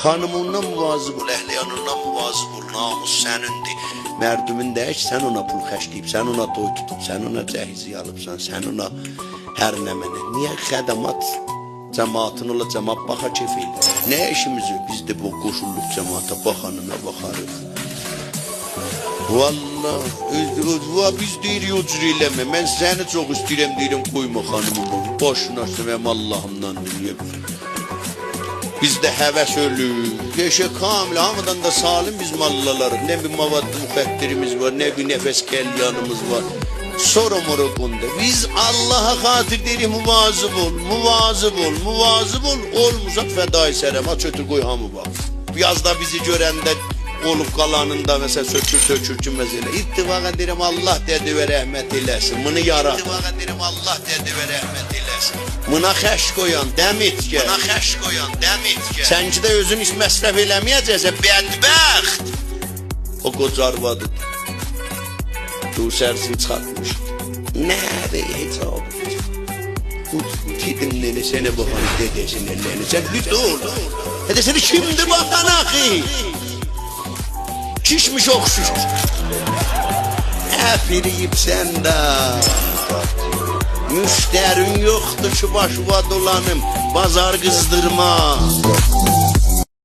Hanımından muvazib ol, əhliyanından muvazib ol, namus sənindir. Mərdümün deyək, sən ona pul xərcləyib, sən ona toy tutub, sən ona cəhizi alıbsan, sən ona hər nəməni. Niyə xədamat cəmaatın ola, cəmaat baxa keyfi? Nə işimiz yok? Biz de bu qoşulluq cəmaata baxanına baxarıq. Vallahi biz deyirik o cür eləmə. Mən səni çox istəyirəm, deyirəm qoyma xanımımı. Başına sevəm Allahımdan deyib. Bizdə həvəs ölür. Peşə kamil, hamıdan da salim biz mallalarıq. Nə bir mavadlı müxəttirimiz var, nə bir nəfəs kəlyanımız var. Sonra morukunda. Biz Allah'a xatir deyirik muvazib ol, muvazib ol, muvazib ol. Olmuzaq fədai sərəm, aç ötür qoy hamı bax. Yazda bizi görəndə olub qalanında məsəl sökür ki məsələ. İttifaqa deyirəm Allah dədi və rəhmət eləsin. Bunu yarat. İttifaqa deyirəm Allah dədi və rəhmət eləsin. Buna xəş qoyan dəmit gəl. Buna xəş qoyan dəmit gəl. Sənki də özün iş məsrəf eləməyəcəksən, bədbəxt. O qoca arvadıdır. Du sərsin çıxartmış. Nədir heç oldu? Tidinləni sənə baxan dedəsin əllərini. Sən bir də orada. Dedəsini kimdir baxan axı? Kişmiş oxşur. Nə firiyibsən də? Müştərin yoxdur ki başıva dolanım, bazar qızdırma.